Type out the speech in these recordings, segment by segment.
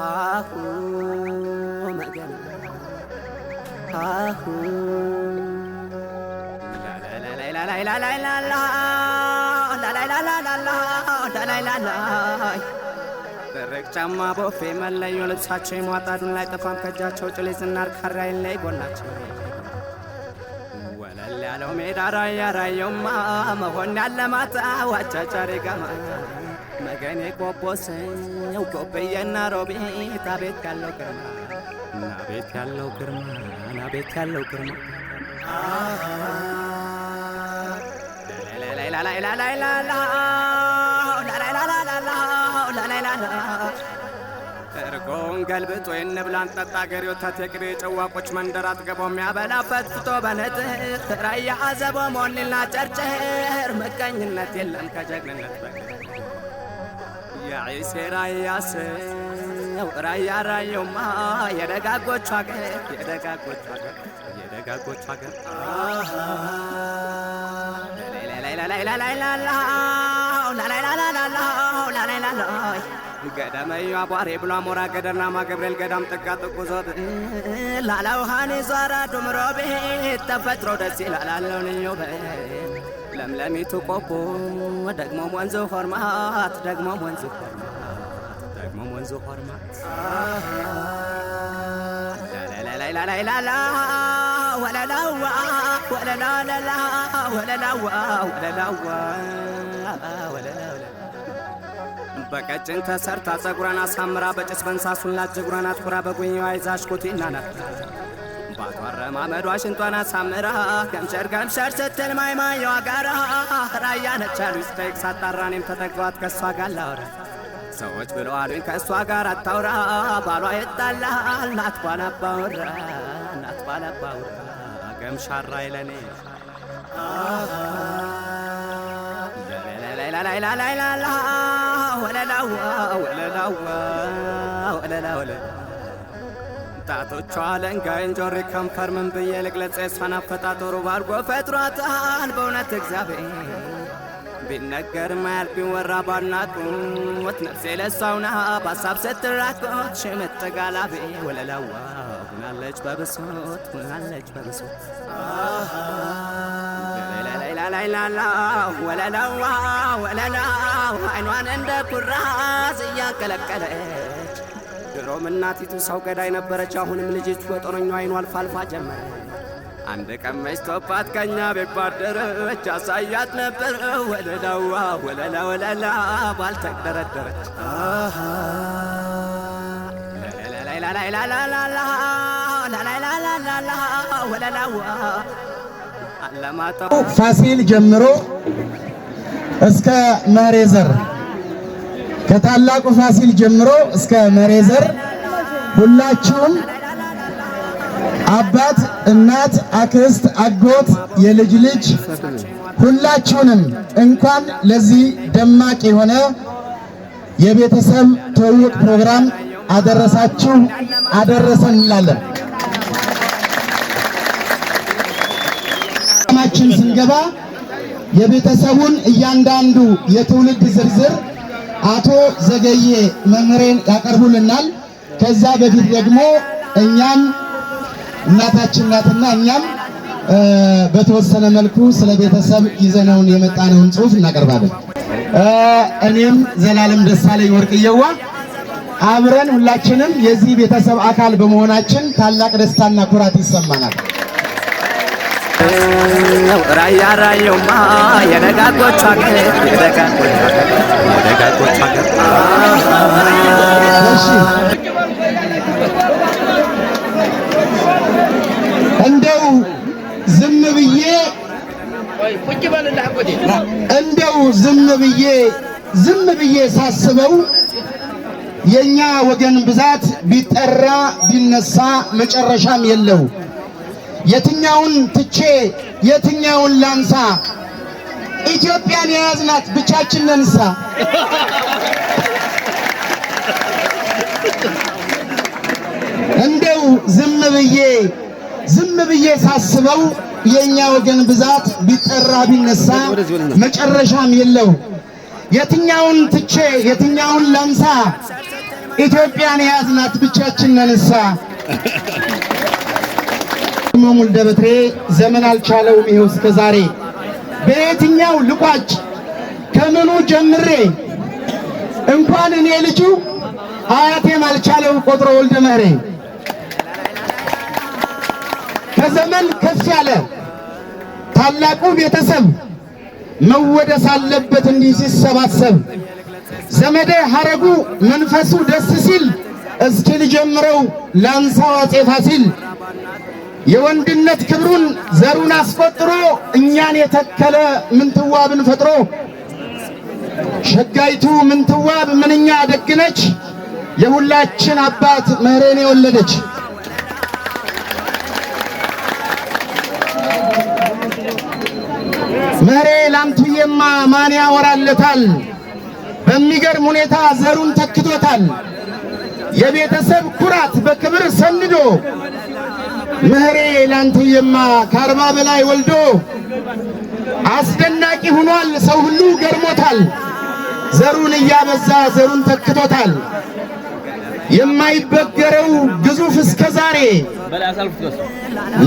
አሁ መገና አሁ ደረቅ ጫማ ቦፌ መለዮ ልብሳቸው የሟጣዱን ላይ ጠፋም ከእጃቸው ጭሌ ዝናር ካራይን ላይ ጎናቸው ወለል ያለው ሜዳ ራያ ራየውማ መሆን ያለማታ ዋጫጫሬ ጋማ መገኔ ቆቦሰው ቆበየና ሮቤት አቤት ያለው ግርማ ናቤት ያለው ግርማ ናቤት ያለው ግርማ እርጎን ገልብጦ የንብላን ጠጣ ገር ወተት የቅቤ ጨዋቆች መንደር አጥገቦ የሚያበላበት ፍቶ በነጥር ራያ አዘቦ ሞኒና ጨርጨር ምቀኝነት የለም ከጀግንነት በቀር ያዒሴ ራያ ሰው ራያ ራየውማ የደጋጎቹ አገር የደጋጎቹ አገር የደጋጎቹ አገር ገዳመዩ አቧሬ ብሎ አሞራ ገደርናማ ገብርኤል ገዳም ጥጋ ጥቁዞት ላላውሃኔ ዟራ ዱምሮ ቤት ተፈጥሮ ደስ ይላል አለው ልዩ ለምለሚቱ ቆቦ ደግሞ ወንዙ ሆርማት ደግሞ ወንዙ ሆርማት ደግሞ ወንዙ ሆርማት ላላላላላላ ወለላዋ ወለላላላ ወለላዋ ወለላዋ ወለላላ በቀጭን ተሰርታ ጸጉሯን አሳምራ በጭስ በንሳሱላት ጅጉሯን አትኩራ በጉኛዋ ይዛሽ ኮቴና ናት ባቷረ ማመዷ ሽንቷን አሳምራ ገምሸር ገምሸር ስትል ማይማየዋ ጋራ ራያ ነች አሉኝ ስጠይቅ ሳጣራ እኔም ተጠጋኋት ከእሷ ጋር ላውራ ሰዎች ብለው አሉኝ ከእሷ ጋር አታውራ ባሏ ይጣላል ናት ባላባውራ ናት ባላባውራ ገምሻራ ይለኔ ላላላላላላ ወለላዋ ወለላዋ ወለላዋ ጣቶቿ ለንጋይ እንጆሪ ከንፈር ምን ብዬ ልግለጽ የሷን አፈጣጠሩ ባርጎ ፈጥሯታል በእውነት እግዚአብሔር ቢነገር ማያልቅ ቢወራ ባናቁት ነፍሴ ለሷውና በሀሳብ ስትራቆት ሽምጥ ጋላቤ ወለላዋ ሁናለች በብሶት ሁናለች በብሶት ላላላላ ወለላዋ ወለላው አይኗን እንደ ኩራዝ እያንቀለቀለች ድሮም እናቲቱ ሰው ገዳይ ነበረች አሁንም ልጅቱ በጦረኛው አይኗ አልፋ አልፋ ጀመረ አንድ ቀን መሽቶባት ከኛ ቤት ባደረች አሳያት ነበር ወለላዋ ወለላ ወለላ ባልተደረደረች ላላላላላላ ላላላላላ ወለላዋ ፋሲል ጀምሮ እስከ መሬዘር ከታላቁ ፋሲል ጀምሮ እስከ መሬዘር ሁላችሁም አባት፣ እናት፣ አክስት፣ አጎት፣ የልጅ ልጅ ሁላችሁንም እንኳን ለዚህ ደማቅ የሆነ የቤተሰብ ትውውቅ ፕሮግራም አደረሳችሁ አደረሰን እንላለን። ማችን ስንገባ የቤተሰቡን እያንዳንዱ የትውልድ ዝርዝር አቶ ዘገየ መምሬን ያቀርቡልናል። ከዛ በፊት ደግሞ እኛም እናታችን ናትና እኛም በተወሰነ መልኩ ስለ ቤተሰብ ይዘነውን የመጣነውን ጽሑፍ እናቀርባለን። እኔም ዘላለም ደሳለኝ ወርቅየዋ አብረን ሁላችንም የዚህ ቤተሰብ አካል በመሆናችን ታላቅ ደስታና ኩራት ይሰማናል። ራያ ራየውማ የደጋጎቹ አገር የደጋጎቹ አገር የደጋጎቹ አገር እንደው ዝም ብዬ ሳስበው የኛ ወገን ብዛት ቢጠራ ቢነሳ መጨረሻም የለው የትኛውን ትቼ የትኛውን ላንሳ ኢትዮጵያን የያዝናት ብቻችን ነንሳ እንደው ዝም ብዬ ሳስበው የኛ ወገን ብዛት ቢጠራ ቢነሳ መጨረሻም የለው የትኛውን ትቼ የትኛውን ላንሳ ኢትዮጵያን ያዝናት ብቻችን ነንሳ። ሙል ደብትሬ ዘመን አልቻለውም ይኸው እስከ ዛሬ በየትኛው ልቋጭ ከምኑ ጀምሬ እንኳን እኔ ልጁ አያቴም አልቻለው ቆጥሮ ወልደ መሬ ከዘመን ከፍ ያለ ታላቁ ቤተሰብ መወደስ አለበት እንዲህ ሲሰባሰብ ዘመዴ ሐረጉ መንፈሱ ደስ ሲል እስኪ ልጀምረው ላንሳው አፄ ፋሲል የወንድነት ክብሩን ዘሩን አስቆጥሮ እኛን የተከለ ምንትዋብን ፈጥሮ ሸጋይቱ ምንትዋብ ምንኛ ደግነች የሁላችን አባት መህሬን የወለደች መህሬ ላንቱዬማ ማን ያወራለታል በሚገርም ሁኔታ ዘሩን ተክቶታል የቤተሰብ ኩራት በክብር ሰንዶ መህሬ ላንቱዬማ ከ40 በላይ ወልዶ አስደናቂ ሆኗል ሰው ሁሉ ገርሞታል ዘሩን እያበዛ ዘሩን ተክቶታል የማይበገረው ግዙፍ እስከ ዛሬ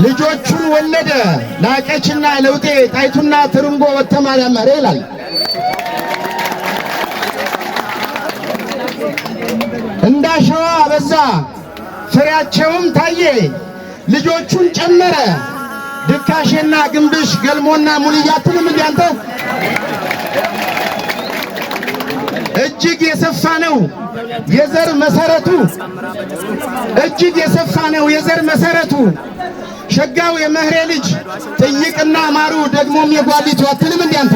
ልጆቹን ወለደ ላቀችና ለውጤ ጣይቱና ትርንጎ ወተማርያም መህሬ ይላል እንዳሸዋ በዛ ፍሬያቸውም ታየ ልጆቹን ጨመረ ድካሼና ግንብሽ ገልሞና ሙልያቱንም እንዲያንተ እጅግ የሰፋ ነው የዘር መሰረቱ እጅግ የሰፋ ነው የዘር መሰረቱ ሸጋው የመህሬ ልጅ ጥይቅና ማሩ ደግሞም የጓሊቱ አትልም እንዲያንተ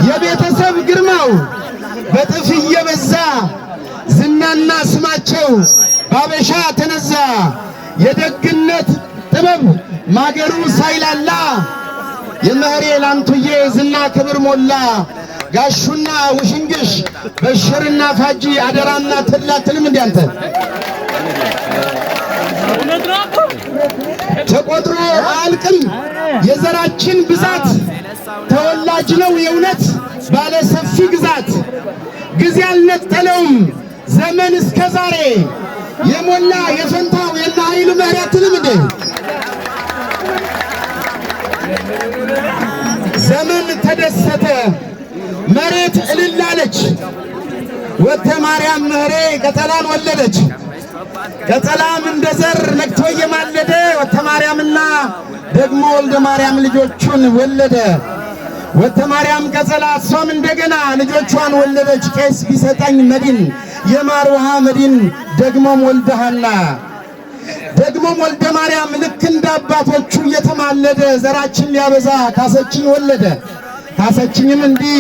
የቤተሰብ ግርማው በጥፍ እየበዛ ዝናና ስማቸው ባበሻ ተነዛ የደግነት ጥበብ ማገሩ ሳይላላ የመህሬ ላንቱዬ ዝና ክብር ሞላ ጋሹና ውሽንግሽ በሽርና ፋጂ አደራና ተላትልም እንዲያንተ ተቆጥሮ አልቅም የዘራችን ብዛት ተወላጅ ነው የእውነት ባለ ሰፊ ግዛት ጊዜ አልነጠለውም ዘመን እስከ ዛሬ የሞላ የፈንታው የና ኃይሉ መህሬ አትልም እንዴ ዘመን ተደሰተ መሬት እልል አለች ወተማርያም መህሬ ቀጠላን ወለደች ቀጠላም እንደ ዘር ነግቶ የማለደ ወተማርያምና ደግሞ ወልደ ማርያም ልጆቹን ወለደ ወተማርያም ቀጸላ እሷም እንደገና ልጆቿን ወለደች ቄስ ቢሰጠኝ መዲን የማር ውሃ መዲን ደግሞም ወልደሃና ደግሞም ወልደ ማርያም ልክ እንደ አባቶቹ እየተማለደ ዘራችን ሊያበዛ ካሰችኝ ወለደ ካሰችኝም እንዲህ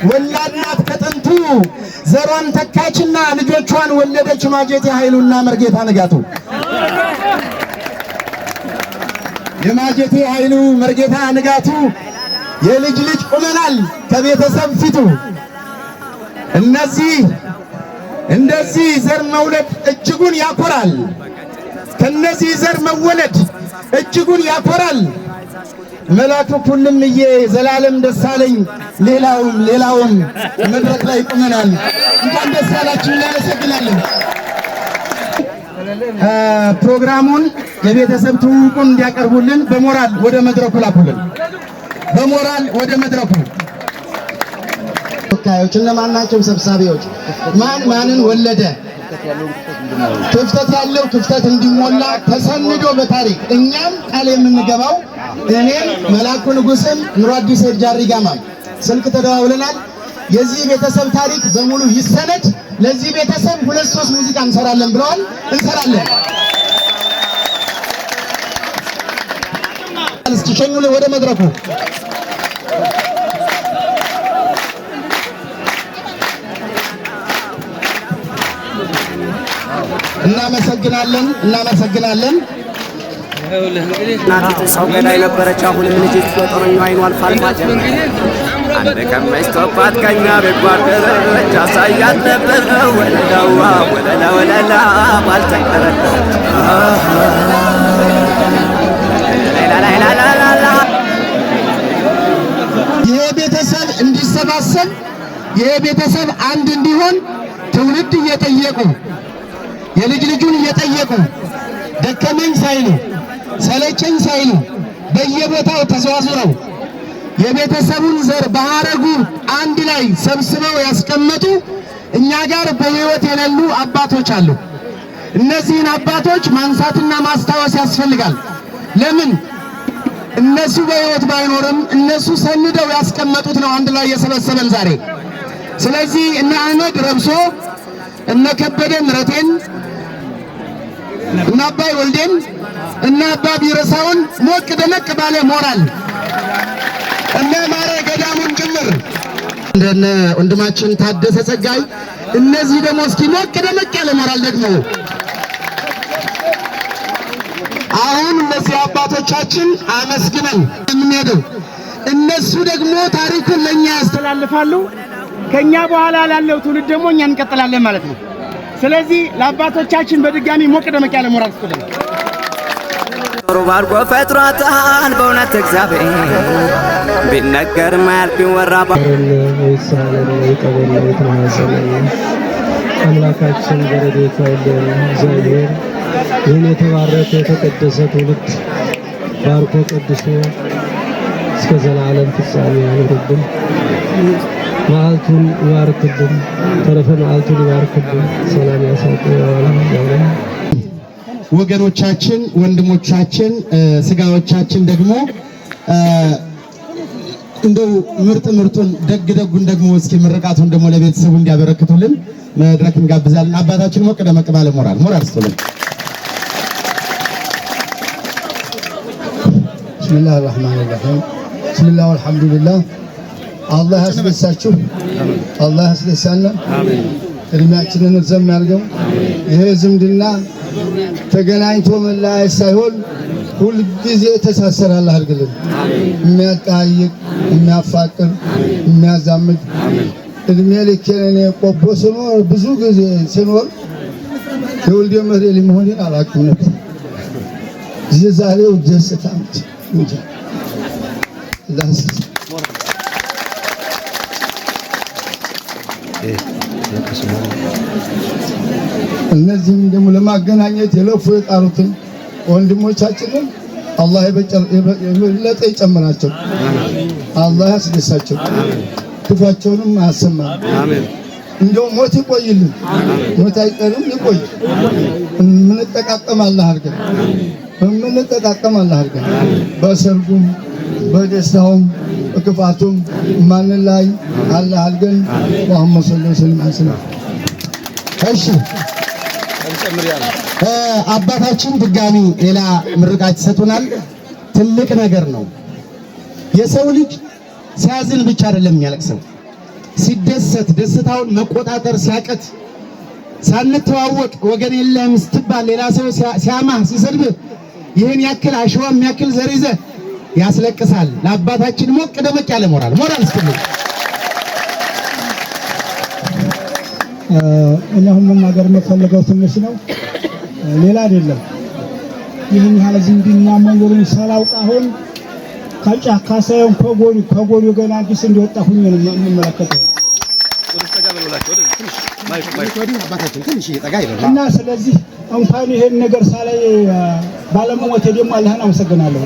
ወላድናት ከጥንቱ ዘሯን ተካችና ልጆቿን ወለደች ማጀቴ ኃይሉና መርጌታ ንጋቱ የማጀቴ ኃይሉ መርጌታ ንጋቱ የልጅ ልጅ ቁመናል ከቤተሰብ ፊቱ እንደዚህ ዘር መውለድ እጅጉን ያኮራል ከነዚህ ዘር መወለድ እጅጉን ያኮራል መላኩ ሁሉምዬ ዘላለም ደሳለኝ ሌላውም መድረክ ላይ ቁመናል እንኳን ደስ ያላችሁ እናመሰግናለን ፕሮግራሙን የቤተሰብ ትውውቁን እንዲያቀርቡልን በሞራል ወደ መድረኩ ላኩልን በሞራል ወደ መድረኩ ተወካዮች እነማን ናቸው ሰብሳቢዎች ማንን ወለደ ክፍተት ያለው ክፍተት እንዲሞላ ተሰንዶ በታሪክ እኛም ቃል የምንገባው እኔም መላኩ ንጉስም ኑሮ አዲስ ጃሪጋማም ስልክ ተደዋውለናል የዚህ ቤተሰብ ታሪክ በሙሉ ይሰነድ ለዚህ ቤተሰብ 2-3 ሙዚቃ እንሰራለን ብለዋል እንሰራለን እስኪ ሸኙልኝ ወደ መድረኩ እናመሰግናለን እናት ሰው ገዳይ ነበረች አሁንም ልጅት በጦረኛው አይኗ አልፋልፋት አንድ ከመስተዋት ከኛ በጓደረች አሳያት ነበር ወለላ ባልተቀረለ ሰለቸኝ ሳይሉ በየቦታው ተዘዋውረው የቤተሰቡን ዘር በሐረጉ አንድ ላይ ሰብስበው ያስቀመጡ እኛ ጋር በሕይወት የሌሉ አባቶች አሉ። እነዚህን አባቶች ማንሳትና ማስታወስ ያስፈልጋል። ለምን እነሱ በሕይወት ባይኖርም እነሱ ሰንደው ያስቀመጡት ነው አንድ ላይ የሰበሰበን ዛሬ። ስለዚህ እነ አህመድ ረብሶ እነ ከበደ ምረቴን እነ አባይ ወልዴን እነ አባ ቢረሳውን ሞቅ ደመቅ ባለ ሞራል እነ ማረ ገዳሙን ጭምር እንደነ ወንድማችን ታደሰ ጸጋይ እነዚህ ደግሞ እስኪ ሞቅ ደመቅ ያለ ሞራል ደግሞ አሁን እነዚህ አባቶቻችን አመስግነን የምንሄደው እነሱ ደግሞ ታሪኩን ለኛ ያስተላልፋሉ። ከኛ በኋላ ላለው ትውልድ ደግሞ እኛ እንቀጥላለን ማለት ነው። ስለዚህ ለአባቶቻችን በድጋሚ ሞቅ ደመቅ ያለ ሞራል ስጡልን። ሩባርጎ ፈጥሯታል በእውነት እግዚአብሔር ቢነገር ማያልፍ ቢወራ አምላካችን በረድኤቱ አይለየን። እግዚአብሔር ይህን የተባረከ የተቀደሰ ትውልድ ባርኮ ቀድሶ እስከ ዘላለም ፍጻሜ ያኑርብን። መዓልቱን ይባርክልን፣ ተረፈ መዓልቱን ይባርክልን፣ ሰላም ያሳድረን። ወገኖቻችን፣ ወንድሞቻችን፣ ስጋዎቻችን ደግሞ እንደው ምርጡን ደጉን ደግሞ እስኪ ምርቃቱን ደግሞ ለቤተሰቡ እንዲያበረክቱልን መድረክ እንጋብዛለን። አባታችን ሞቅ ደመቅ ባለ ሞራል ስጡልን። ቢስሚላሂ ረህማኒ ረሂም ቢስሚላሂ ወልሐምዱሊላህ። አላህ ያስደሳችሁ፣ አላህ ያስደሳና እድሜያችንን ረዘም ያድርገው። ይሄ ዝምድና ተገናኝቶ መለያየት ሳይሆን ሁልጊዜ ተሳሰረ አላህ ያድርግልን። የሚያጠያይቅ፣ የሚያፋቅር፣ የሚያዛምድ እድሜ ልኬን እኔ ቆቦ ስኖር ብዙ ጊዜ ስኖር የወልዴ መሬት መሆኔን አላውቅም ነበር። ዛሬው ደስታ እንጂ እነዚህም ደግሞ ለማገናኘት የለፉ የጣሩትን ወንድሞቻችንን አላህ የበለጠ ይጨምራቸው፣ አላህ ያስደሳቸው፣ ክፋቸውንም አያሰማን። እንደው ሞት ይቆይልን፣ ሞት አይቀርም ይቆይ። የምንጠቃቀም አላህ አድርገን፣ የምንጠቃቀም አላህ አድርገን። በሰርጉም በደስታውም በክፋቱም ማንን ላይ አላህ አድርገን። ሙሐመድ ሰለላሁ ዐለይሂ ወሰለም። እሺ አባታችን ድጋሚ ሌላ ምርቃት ይሰጡናል። ትልቅ ነገር ነው። የሰው ልጅ ሲያዝን ብቻ አይደለም የሚያለቅሰው፣ ሲደሰት ደስታውን መቆጣጠር ሲያቀት፣ ሳንተዋወቅ ወገን የለም ስትባል ሌላ ሰው ሲያማህ ሲሰድብህ ይህን ያክል አሸዋም ያክል ዘር ይዘህ ያስለቅሳል። ለአባታችን ሞቅ ደመቅ ያለ ሞራል ስጡልን። እኔ አሁን መናገር የምፈልገው ትንሽ ነው፣ ሌላ አይደለም። ይህን ያህል ዝምድና መኖሩን ሳላውቅ አሁን ከጫካ ሳይሆን ከጎኑ ገና አዲስ እንደወጣ ሁኜ ነው የምመለከተው እና ስለዚህ እንኳን ይሄን ነገር ሳላይ ባለመሞቴ ደግሞ አላህን አመሰግናለሁ።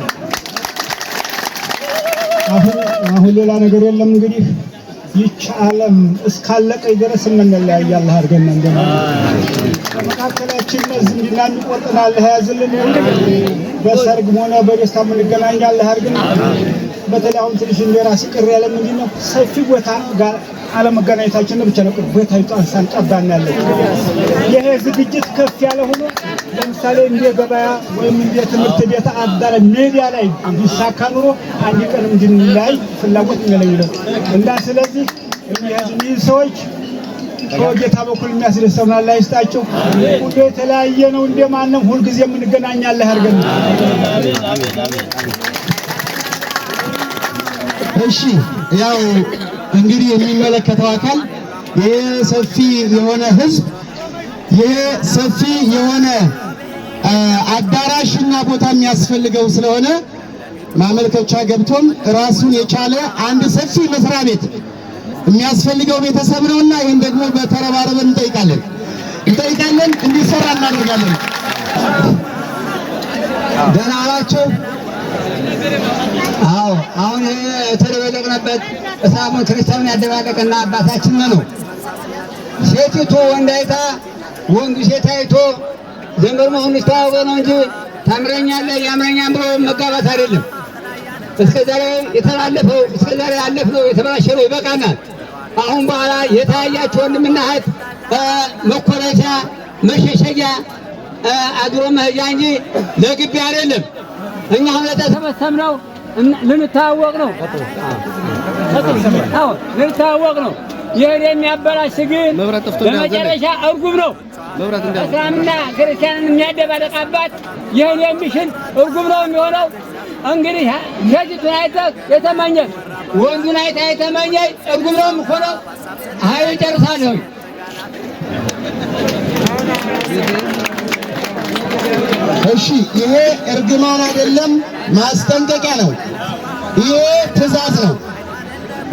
አሁን ሌላ ነገር የለም። እንግዲህ ይህች ዓለም እስካለቀኝ ድረስ የምንለያይ አላህ አድርገን በመካከላችን ዝምድና የሚቆርጥን አላህ ያዝልን። በሰርግም ሆነ በደስታ የምንገናኝ አላህ አድርገን። በተለይ አሁን ትንሽ እንደራሴ ቅር ያለ ምንድን ነው ሰፊ ቦታ ጋር አለመገናኘታችን ብቻ ነው። ቦታ ይጣንሳን ቀባና ያለ ይሄ ዝግጅት ከፍ ያለ ሆኖ ለምሳሌ እንደ ገበያ ወይም እንደ ትምህርት ቤት አዳረ ሜዲያ ላይ ቢሳካ ኑሮ አንድ ቀን እንድንላይ ፍላጎት ነው እና ስለዚህ እነዚህ ሰዎች ከጌታ በኩል የሚያስደስተውና አላህ ይስጣቸው። ሁሉ የተለያየ ነው እንደማንም ሁሉ ጊዜ የምንገናኝ አላህ ያድርገን። እሺ ያው እንግዲህ የሚመለከተው አካል ይሄ ሰፊ የሆነ ህዝብ ይሄ ሰፊ የሆነ አዳራሽና ቦታ የሚያስፈልገው ስለሆነ ማመልከቻ ገብቶም ራሱን የቻለ አንድ ሰፊ መስሪያ ቤት የሚያስፈልገው ቤተሰብ ነውና ይሄን ደግሞ በተረባረበን እንጠይቃለን እንዲሰራ እናደርጋለን። ደህና ዋላችሁ? አዎ አሁን የተደበለቅንበት እስላሙን ክርስቲያኑን ያደባለቀና አባታችን ነው። ሴቲቱ ወንድ አይታ ወንዱ ሴት አይቶ ዘመድ መሆኑ ይስተዋወቀ ነው እንጂ ታምረኛለህ ያምረኛል ብሎ መጋባት አይደለም። እስከዛሬ የተላለፈው እስከዛሬ ያለፍነው የተበላሸነው ይበቃናል። አሁን በኋላ የተያያችሁ ወንድምና እህት መኮረፊያ መሸሸጊያ አድሮ መሄጃ እንጂ ለግቢ አይደለም። እኛ አሁን ለተሰበሰብነው ልንታወቅ ነው። አዎ ልንታወቅ ነው። ይህን የሚያበላሽ ግን በመጨረሻ እርጉም ነው። እስላምና ክርስቲያንን የሚያደባለቅ አባት ይህን የሚሽን እርጉም ነው የሚሆነው። እንግዲህ ሴቲቱን አይተህ የተመኘ ወንዱን አይተህ የተመኘ እርጉም ነው የሚሆነው። ኃይል ጨርሳለሁ። እሺ ይሄ እርግማን አይደለም፣ ማስጠንቀቂያ ነው። ይሄ ትእዛዝ ነው።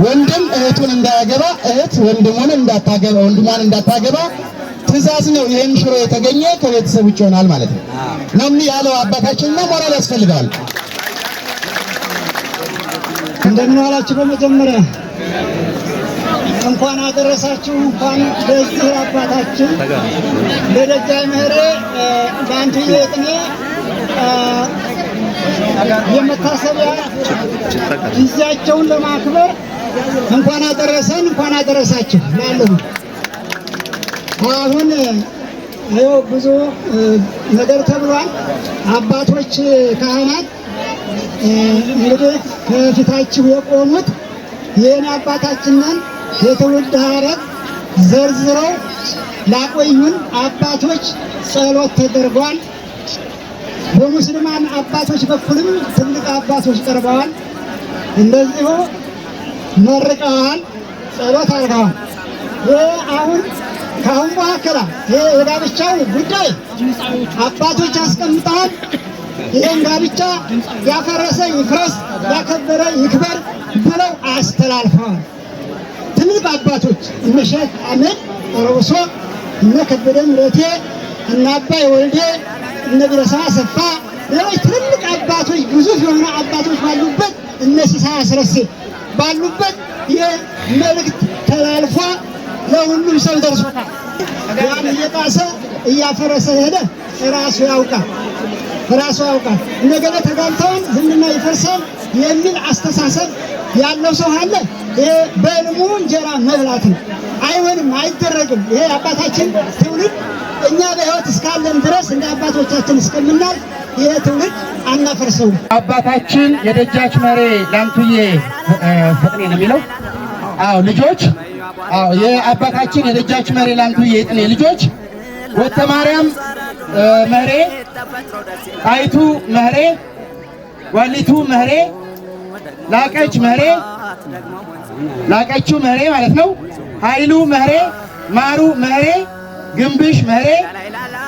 ወንድም እህቱን እንዳያገባ፣ እህት ወንድሙን እንዳታገባ፣ ወንድሟን እንዳታገባ ትእዛዝ ነው። ይሄን ሽሮ የተገኘ ከቤተሰብ ውጭ ይሆናል ማለት ነው ነው ያለው አባታችንና ሞራል ያስፈልጋል። እንደምን ዋላችሁ? በመጀመሪያ እንኳን አደረሳችሁ። እንኳን ለዚህ አባታችን ለደጃይ ምህሬ ለአንትዬ ዕጥኔ የመታሰቢያ ጊዜያቸውን ለማክበር እንኳን አደረሰን፣ እንኳን አደረሳችሁ ላለሁ። አሁን ይኸው ብዙ ነገር ተብሏል። አባቶች ካህናት እንግዲህ ከፊታችሁ የቆሙት ይህን አባታችንን የትውልድ ሐረግ ዘርዝረው ላቆዩን አባቶች ጸሎት ተደርጓል። በሙስሊማን አባቶች በኩልም ትልቅ አባቶች ቀርበዋል። እንደዚሁ መርቀዋል፣ ጸሎት አድርገዋል። አሁን ከአሁን በኋላ የጋብቻው ጉዳይ አባቶች አስቀምጠዋል። ይህን ጋብቻ ያፈረሰ ይፍረስ፣ ያከበረ ይክበር ብለው አስተላልፈዋል። ትልቅ አባቶች እነ ሼክ አህመድ ሮሶ፣ እነ ከበደ ምረቴ፣ እነ አባይ ወልዴ፣ እነ ቢረሳ አሰፋ፣ ሌሎች ትልቅ አባቶች ግዙፍ የሆኑ አባቶች ባሉበት እነ ሲሳይ አስረሴ ባሉበት የመልእክት ተላልፏ ለሁሉም ሰው ደርሶታል። ያን እየጣሰ እያፈረሰ ሄደ ራሱ ያውቃል። እንደገና ተጋብተውን ዝምድና ይፈርሳል የሚል አስተሳሰብ ያለው ሰው አለ። ይሄ በልሙ እንጀራ መብላት ነው። አይሆንም፣ አይደረግም። ይሄ አባታችን ትውልድ እኛ በሕይወት እስካለን ድረስ እንደ አባቶቻችን እስከምናል ይሄ ትውልድ አናፈርሰው። አባታችን የደጃች መሬ ላንቱዬ ፈጥኔ ነው የሚለው። አዎ ልጆች፣ አዎ የአባታችን የደጃች መሬ ላንቱዬ ዕጥኔ ልጆች ወተ ማርያም መሬ፣ ጣይቱ መሬ፣ ዋሊቱ መሬ፣ ላቀች መሬ፣ ላቀችው መሬ ማለት ነው። ኃይሉ መሬ፣ ማሩ መሬ፣ ግንብሽ መሬ፣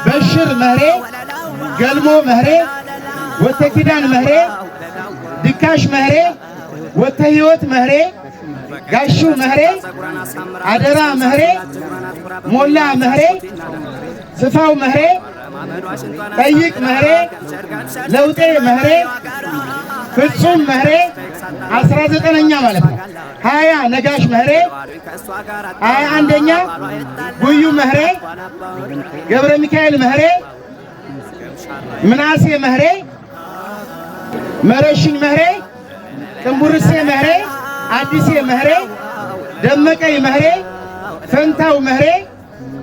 በሽር መሬ፣ ገልሞ መሬ፣ ወተ ኪዳን መሬ፣ ድካሽ መሬ፣ ወተ ሕይወት መሬ፣ ጋሹ መሬ፣ አደራ መሬ፣ ሞላ መሬ፣ ስፋው መሬ፣ ጠይቅ መሬ፣ ለውጤ መሬ፣ ፍጹም መሬ 19ኛ ማለት ነው። 20 ነጋሽ መሬ፣ 21ኛ ጉዩ መሬ፣ ገብረ ሚካኤል መሬ፣ ምናሴ መሬ፣ መረሽኝ መሬ፣ ቅንቡርሴ መሬ፣ አዲሴ መሬ፣ ደመቀይ መሬ፣ ፈንታው መሬ፣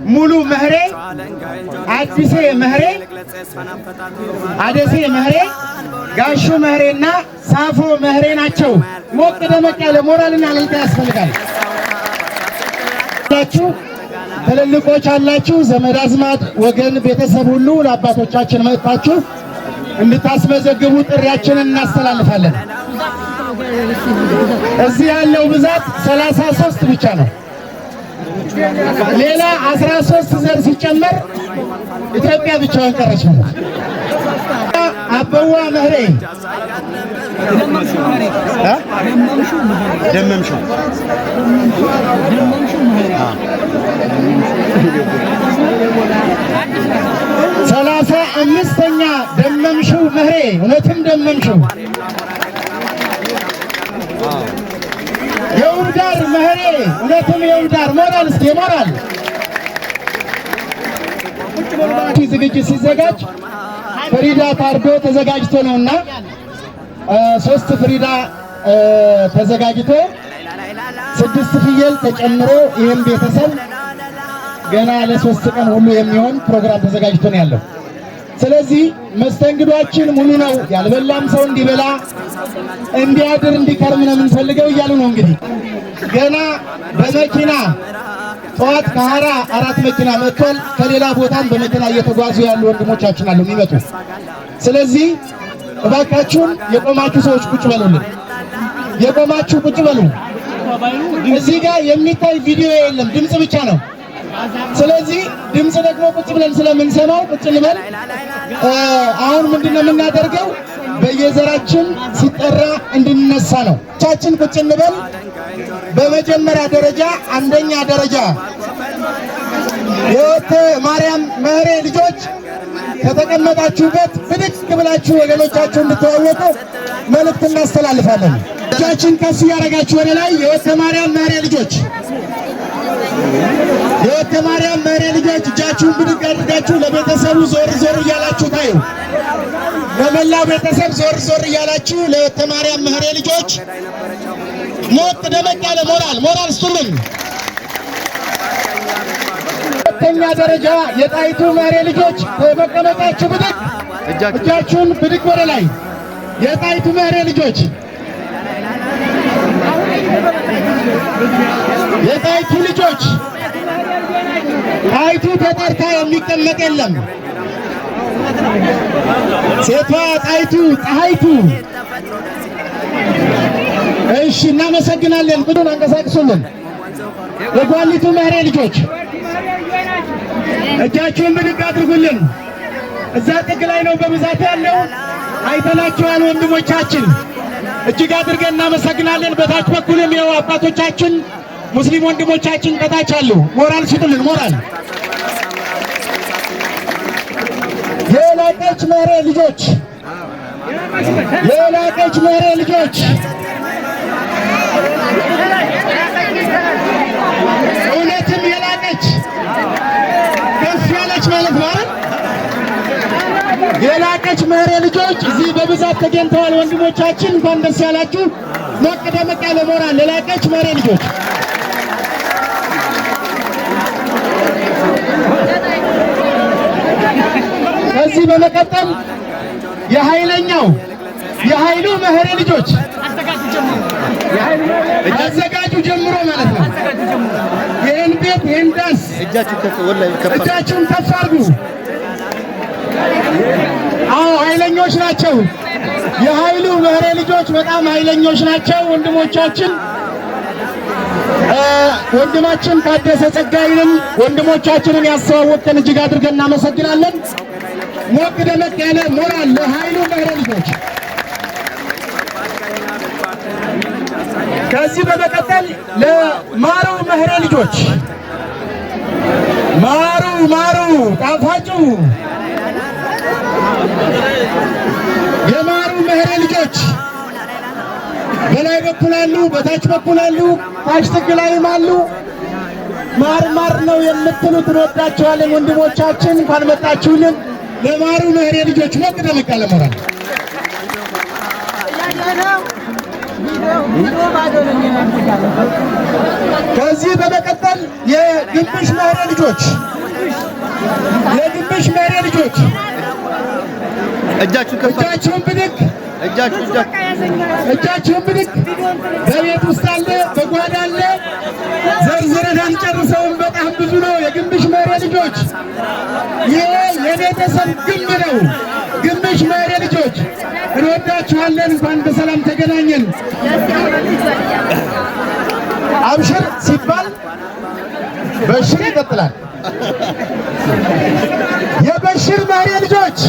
ሙሉ መሬ፣ አዲሴ መሬ፣ አደሴ መሬ፣ ጋሹ መሬና ሳፎ መሬ ናቸው። ሞቅ ደመቅ ያለ ሞራልና እልልታ ያስፈልጋል። ትልልቆች አላችሁ፣ ዘመድ አዝማድ፣ ወገን፣ ቤተሰብ ሁሉ ለአባቶቻችን መጥታችሁ እንድታስመዘግቡ ጥሪያችንን እናስተላልፋለን። እዚህ ያለው ብዛት 33 ብቻ ነው። ሌላ 13 ዘር ሲጨመር ኢትዮጵያ ብቻዋን ቀረች ማለት አበዋ መህሬ ደመምሹ 35ኛ ደመምሽው ምህሬ እውነትም ደመምሽው የውብዳር ምህሬ እውነትም የውብዳር ሞራል እስኪ ሞራል ዝግጅት ሲዘጋጅ ፍሪዳ ታርዶ ተዘጋጅቶ ነውና 3 ፍሪዳ ተዘጋጅቶ 6 ፍየል ተጨምሮ ይሄን ቤተሰብ ገና ለ3 ቀን ሁሉ የሚሆን ፕሮግራም ተዘጋጅቶ ነው ያለው። ስለዚህ መስተንግዷችን ሙሉ ነው። ያልበላም ሰው እንዲበላ እንዲያድር እንዲከርም ነው የምንፈልገው እያሉ ነው። እንግዲህ ገና በመኪና ጠዋት ከሀራ 4 መኪና መጥቷል። ከሌላ ቦታም በመኪና እየተጓዙ ያሉ ወንድሞቻችን አሉ የሚመጡ። ስለዚህ እባካችሁን የቆማችሁ ሰዎች ቁጭ በሉልን። የቆማችሁ ቁጭ በሉ። እዚህ ጋር የሚታይ ቪዲዮ የለም፣ ድምጽ ብቻ ነው። ስለዚህ ድምጽ ደግሞ ቁጭ ብለን ስለምንሰማው ቁጭ ልበል። አሁን ምንድነው የምናደርገው? በየዘራችን ሲጠራ እንድንነሳ ነው። ቻችን ቁጭ እንበል። በመጀመሪያ ደረጃ አንደኛ ደረጃ የወተ ማርያም ምህሬ ልጆች ከተቀመጣችሁበት ብድግ ብላችሁ ወገኖቻችሁ እንድትዋወቁ መልእክት እናስተላልፋለን። እጃችን ከፍ ያደረጋችሁ ወደ ላይ የወተ ማርያም ምህሬ ልጆች የወተ ማርያም ምህሬ ልጆች እጃችሁን ብድግ አድርጋችሁ ለቤተሰቡ ዞር ዞር እያላችሁ ታዩ። ለመላው ቤተሰብ ዞር ዞር እያላችሁ ለወተ ማርያም ምህሬ ልጆች ሞት ደመቅ ያለ ሞራል ስጡልን። ሁለተኛ ደረጃ የጣይቱ ምህሬ ልጆች በመቀመጣችሁ ብድግ እጃችሁን ብድግ ወደ ላይ የጣይቱ ምህሬ ልጆች የጣይቱ ልጆች ጣይቱ ተጠርታ የሚቀመጥ የለም። ሴቷ ጣይቱ ፀሐይቱ። እሺ እናመሰግናለን። ብዱን አንቀሳቅሱልን። የጓሊቱ ምህሬ ልጆች እጃችሁን ብድግ አድርጉልን። እዛ ጥግ ላይ ነው በብዛት ያለው አይተናችኋል ወንድሞቻችን። እጅግ አድርገን እናመሰግናለን። በታች በኩልም የው አባቶቻችን ሙስሊም ወንድሞቻችን ከታች አሉ። ሞራል ስጡልን። ሞራል የላቀች ምህሬ ልጆች የላቀች ምህሬ ልጆች እውነትም የላቀች ከፍ ያለች ማለት ነው። የላቀች ምህሬ ልጆች እዚህ በብዛት ተገኝተዋል። ወንድሞቻችን እንኳን ደስ ያላችሁ። ሞቅ ደመቅ ያለ ሞራል የላቀች ምህሬ ልጆች። ከዚህ በመቀጠል የኃይሉ ምህሬ ልጆች አዘጋጁ ጀምሮ ማለት ነው። ይህን ቤት ይህን ዳስ እጃችሁን ከፍ አድርጉ። አዎ ኃይለኞች ናቸው። የኃይሉ ምህሬ ልጆች በጣም ኃይለኞች ናቸው ወንድሞቻችን። ወንድማችን ታደሰ ጸጋይንም ወንድሞቻችንን ያስተዋወቀን እጅግ አድርገን እናመሰግናለን። ሞቅ ደመቅ ያለ ሞራል ለኃይሉ ምህሬ ልጆች። ከዚህ በመቀጠል ለማሩ ምህሬ ልጆች ማሩ ጣፋጩ የማሩ ምህሬ ልጆች በላይ በኩል አሉ፣ በታች በኩል አሉ፣ ታች ጥግ ላይም አሉ። ማር ነው የምትሉት እንወዳቸዋለን ወንድሞቻችን። እንኳን መጣችሁልን። ለማሩ ምህሬ ልጆች ሞቅ ደመቅ ያለ ሞራል። ከዚህ በመቀጠል የግንብሽ ምህሬ ልጆች እጃችሁን ብድግ በቤት ውስጥ አለ፣ በጓዳ አለ። ዘርዝረን አንጨርሰውም። በጣም ብዙ ነው። የግንብሽ ምህሬ ልጆች ይሄ የቤተሰብ ግንብ ነው። ግንብሽ ምህሬ ልጆች እንወዳችኋለን። እንኳን በሰላም ተገናኘን። አብሽር ሲባል በሽር ይቀጥላል። የበሽር ምህሬ ልጆች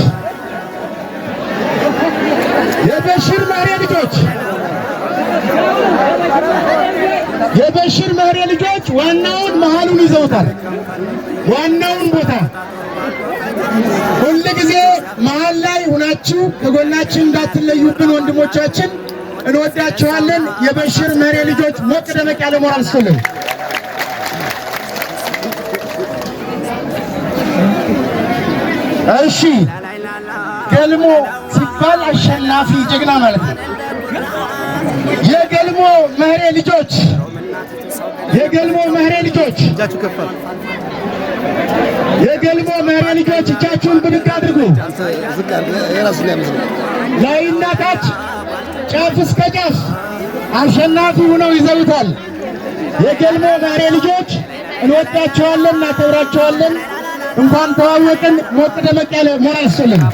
የበሽር ምህሬ ልጆች ዋናውን መሃሉን ይዘውታል። ዋናውን ቦታ ሁል ጊዜ መሀል ላይ ሆናችሁ ከጎናችን እንዳትለዩብን ወንድሞቻችን፣ እንወዳችኋለን። የበሽር መሬ ልጆች ሞቅ ደመቅ ያለ ሞራል ስጡልን። እሺ ገልሞ ሲባል አሸናፊ ጀግና ማለት ነው። የገልሞ መህሬ ልጆች የገልሞ መህሬ ልጆች የገልሞ መህሬ ልጆች እጃችሁን ብድግ አድርጉ። ላይና ታች ጫፍ እስከ ጫፍ አሸናፊ ሆነው ይዘውታል። የገልሞ መህሬ ልጆች እንወዳቸዋለን፣ እናከብራቸዋለን። እንኳን ተዋወቅን። ሞቅ ደመቅ ያለ ሞራል ስጡልን።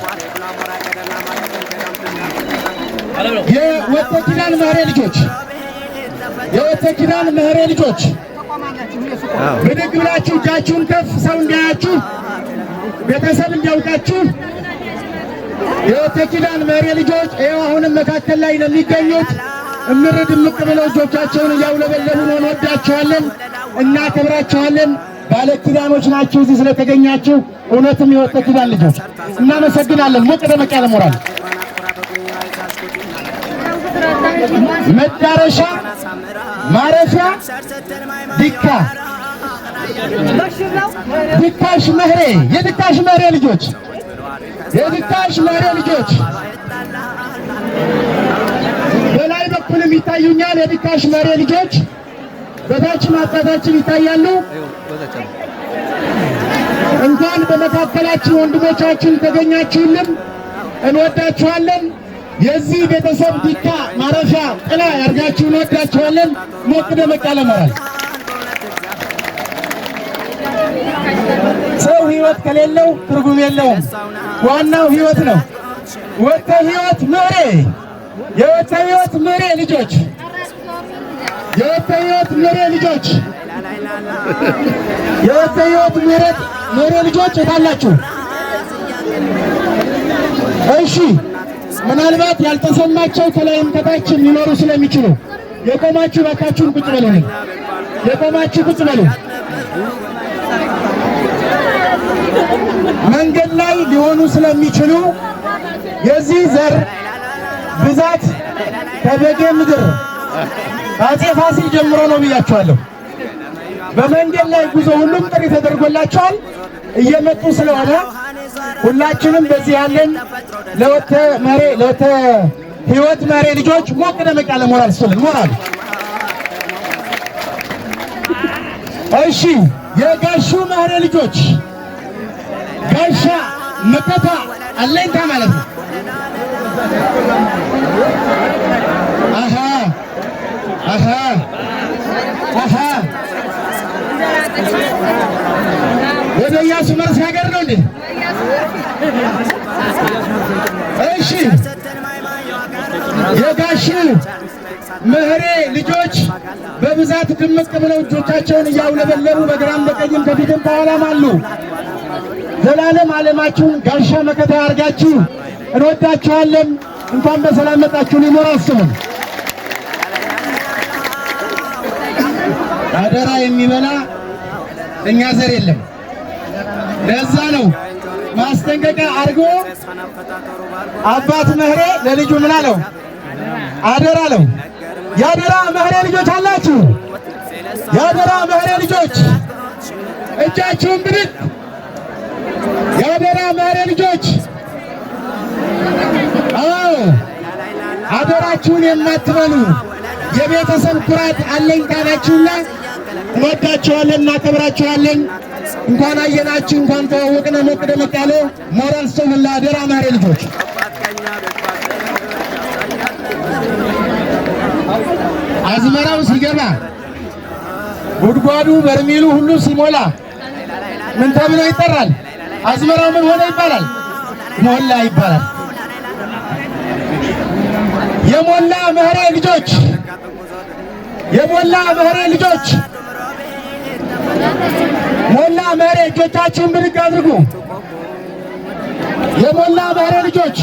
የወተ ኪዳን መህሬ ልጆች የወተ ኪዳን መህሬ ልጆች ብድግ ብላችሁ እጃችሁን ከፍ፣ ሰው እንዲያያችሁ፣ ቤተሰብ እንዲያውቃችሁ። የወተ ኪዳን መህሬ ልጆች ይኸው አሁንም መካከል ላይ ነው የሚገኙት። እምር ድምቅ ብለው እጆቻቸውን እያውለበለቡ ነው። እንወዳችኋለን፣ እናከብራችኋለን። ባለ ኪዳኖች ናችሁ። እዚህ ስለተገኛችሁ እውነትም የወተ ኪዳን ልጆች እናመሰግናለን። ሞቅ ደመቅ ያለ ሞራል። መዳረሻ ማረፊያ ዲካ ዲካሽ መህሬ የዲካሽ መህሬ ልጆች የዲካሽ መህሬ ልጆች በላይ በኩልም ይታዩኛል። የዲካሽ መህሬ ልጆች በታችም አባታችን ይታያሉ። እንኳን በመካከላችን ወንድሞቻችን ተገኛችሁልን። እንወዳችኋለን። የዚህ ቤተሰብ ዲካ ማረፊያ ጥላ ያርጋችሁ። እንወዳችኋለን። ሞቅ ደመቅ ያለ ሞራል። ሰው ህይወት ከሌለው ትርጉም የለውም። ዋናው ህይወት ነው። ወተ ህይወት መህሬ የወተ ህይወት መህሬ ልጆች የወተ ህይወት መህሬ ልጆች የወተ ህይወት መህሬ ልጆች የታላችሁ? እሺ ምናልባት ያልተሰማቸው ከላይም ከታችም ሊኖሩ ስለሚችሉ የቆማችሁ ባካችሁን ቁጭ በሉልን። የቆማችሁ ቁጭ በሉ። መንገድ ላይ ሊሆኑ ስለሚችሉ የዚህ ዘር ብዛት ከበጌ ምድር አፄ ፋሲል ጀምሮ ነው ብያችኋለሁ። በመንገድ ላይ ጉዞ ሁሉም ጥሪ ተደርጎላቸዋል። እየመጡ ስለሆነ ሁላችንም በዚህ ያለን ለወተ ህይወት መህሬ ልጆች ሞቅ ደመቅ ያለ ሞራል ስጡልን። ሞራል እሺ። የጋሹ መህሬ ልጆች ጋሻ መከታ አለኝታ ማለት ነው። አሃ አሃ አሃ ወደ ኢያሱ መርስ ሀገር ነው እንዴ? እሺ የጋሽ መህሬ ልጆች በብዛት ድምቅ ብለው እጆቻቸውን እያውለበለቡ በግራም በቀኝም ከፊትም ከኋላም አሉ። ዘላለም ዓለማችሁን ጋሻ መከታ ያርጋችሁ። እንወዳችኋለን። እንኳን በሰላም መጣችሁ። ሊሞራል ስሙን አደራ የሚበላ እኛ ዘር የለም። ለዛ ነው ማስጠንቀቂያ አድርጎ አባት መህሬ ለልጁ ምን አለው? አደራ አለው። የአደራ መህሬ ልጆች አላችሁ? የአደራ መህሬ ልጆች እጃችሁን ብድግ። የአደራ መህሬ ልጆች አዎ፣ አደራችሁን የማትበሉ የቤተሰብ ኩራት አለኝታ ናችሁና እንወዳችኋለን፣ እናከብራችኋለን። እንኳን አየናችሁ፣ እንኳን ተዋወቅን። ሞቅ ደመቅ ያለ ሞራል ስጡልን ለአደራ መህሬ ልጆች። አዝመራው ሲገባ ጉድጓዱ በርሜሉ ሁሉ ሲሞላ ምን ተብሎ ይጠራል? አዝመራው ምን ሆነ ይባላል? ሞላ ይባላል። የሞላ መህሬ ልጆች የሞላ መህሬ ልጆች ሞላ መህሬ እጆቻችሁን ብድግ አድርጉ። የሞላ መህሬ ልጆች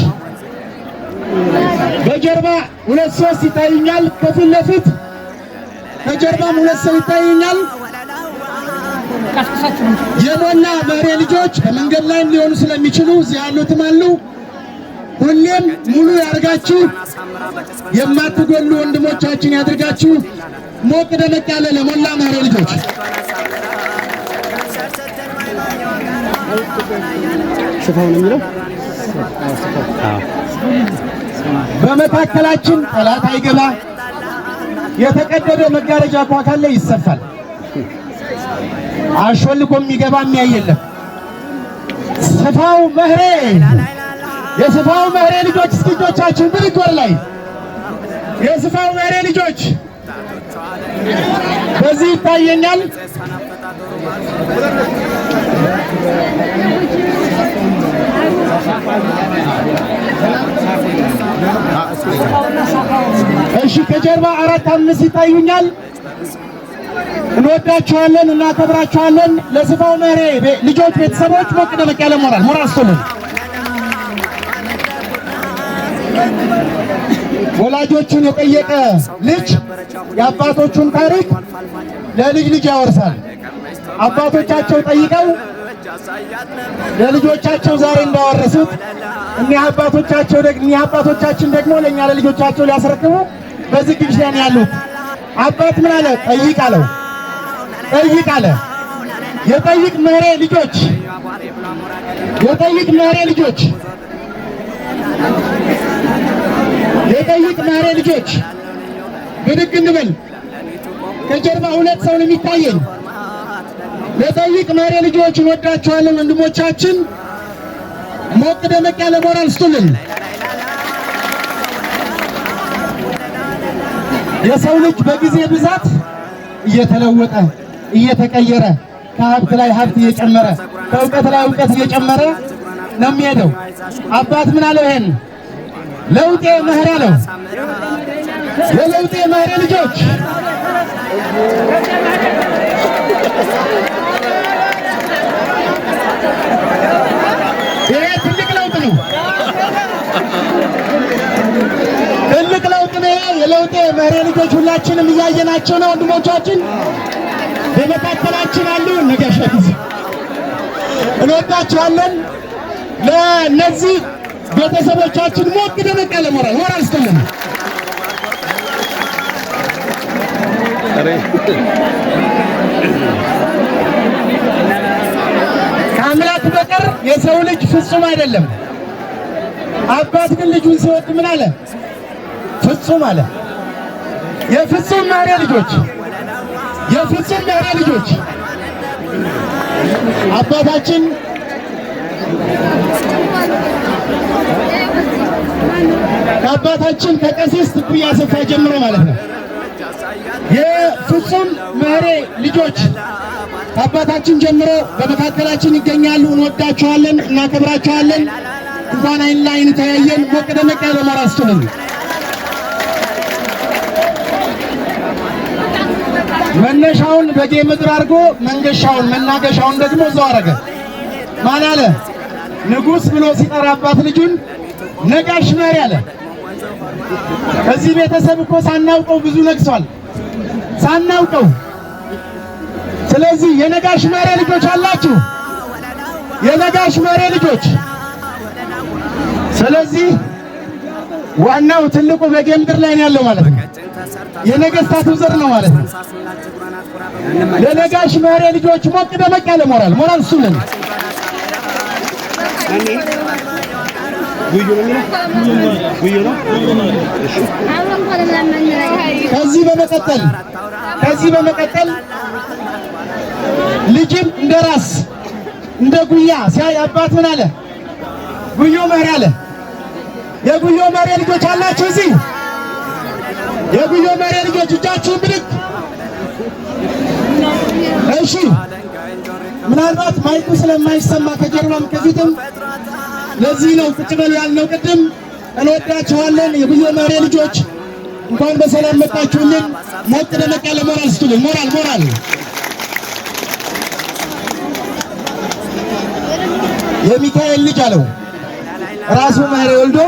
በጀርባ ሁለት ሶስት ይታዩኛል። ከፊት ለፊት ከጀርባም ሁለት ሰው ይታዩኛል። የሞላ መሬ ልጆች በመንገድ ላይ ሊሆኑ ስለሚችሉ እዚህ ያሉትም አሉ። ሁሌም ሙሉ ያርጋችሁ የማትጎሉ ወንድሞቻችን ያድርጋችሁ። ሞቅ ደመቅ ያለ ለሞላ መሬ ልጆች ስፋው ነው የሚለው። በመካከላችን ጠላት አይገባ። የተቀደደ መጋረጃ እንኳን ካለ ይሰፋል። አሾልኮ የሚገባ የሚያይ የለም። ስፋው መህሬ የስፋው መህሬ ልጆች እስኪ እጆቻችሁን ብድግ ወር ላይ የስፋው መህሬ ልጆች በዚህ ይታየኛል። እሺ ከጀርባ 4 5 ይታዩኛል። እንወዳችኋለን፣ እናከብራችኋለን። ለስፋው መህሬ ልጆች ቤተሰቦች ሞቅ ደመቅ ያለ ሞራል አስተውሉ። ወላጆቹን የጠየቀ ልጅ የአባቶቹን ታሪክ ለልጅ ልጅ ያወርሳል። አባቶቻቸው ጠይቀው ለልጆቻቸው ዛሬ እንዳወረሱት እኒህ አባቶቻችን ደግሞ ለእኛ ለልጆቻቸው ሊያስረክቡ በዝግጅት ላይ ያሉት። አባት ምን አለ? ጠይቅ አለው። ጠይቅ አለ። የጠይቅ መህሬ ልጆች የጠይቅ መህሬ ልጆች የጠይቅ መህሬ ልጆች ብድግ እንበል። ከጀርባ 2 ሰው ነው የሚታየኝ። የጠይቅ መህሬ ልጆች እንወዳችኋለን ወንድሞቻችን። ሞቅ ደመቅ ያለ ሞራል ስጡልን። የሰው ልጅ በጊዜ ብዛት እየተለወጠ እየተቀየረ ከሀብት ላይ ሀብት እየጨመረ ከእውቀት ላይ እውቀት እየጨመረ ነው የሚሄደው። አባት ምን አለው? ይሄን ለውጤ መህሬ አለው። የለውጤ መህሬ ልጆች ይሄ ትልቅ ለውጥ ነው። ትልቅ ለውጥ ነው። የለውጤ መህሬ ልጆች ሁላችንም እያየናቸው ነው። ወንድሞቻችን በመካከላችን አሉ። ነጋሸት እንወዳችኋለን። ለነዚህ ቤተሰቦቻችን ሞቅ ደመቅ ያለ ሞራል ስጡልን። ከአምላክ በቀር የሰው ልጅ ፍጹም አይደለም። አባት ግን ልጁን ሲወድ ምን አለ? ፍጹም አለ። የፍጹም መህሬ ልጆች የፍጹም መህሬ ልጆች አባታችን ከአባታችን ከቀሲስ ትኩያ አሰፋ ጀምሮ ማለት ነው የፍጹም መህሬ ልጆች ከአባታችን ጀምሮ በመካከላችን ይገኛሉ። እንወዳችኋለን፣ እናከብራችኋለን። እንኳን አይን ለአይን ተያየን። ሞቅ ደመቅ ያለ ሞራል ስጡልን። መነሻውን በጌ ምድር አድርጎ መናገሻውን ደግሞ እዛው አረገ። ማን አለ? ንጉሥ ብሎ ሲጠራ አባት ልጁን ነጋሽ መህሬ አለ። ከዚህ ቤተሰብ እኮ ሳናውቀው ብዙ ነግሷል፣ ሳናውቀው። ስለዚህ የነጋሽ መህሬ ልጆች አላችሁ፣ የነጋሽ መህሬ ልጆች። ስለዚህ ዋናው ትልቁ በጌ ምድር ላይ ነው ያለው ማለት ነው። የነገስታቱ ዘር ነው ማለት ነው። ለነጋሽ መህሬ ልጆች ሞቅ ደመቅ ያለ ሞራል ስጡልን። ከዚህ በመቀጠል ልጅን እንደ ራስ እንደ ጉያ ሲያይ አባት ምን አለ? ጉዮ መህሬ አለ። የጉዮ መህሬ ልጆች አላችሁ እዚህ? የጉዮ መህሬ ልጆች እጃችሁን ብድግ። እሺ፣ ምናልባት ማይኩ ስለማይሰማ ከጀርባም ከፊትም ለዚህ ነው ቁጭ በሉ ያልነው ቅድም። እንወዳችኋለን የጉዮ መህሬ ልጆች፣ እንኳን በሰላም መጣችሁልን። ሞቅ ደመቅ ያለ ሞራል ስጡልን። ሞራል የሚካኤል ልጅ አለው ራሱ መህሬ ወልዶ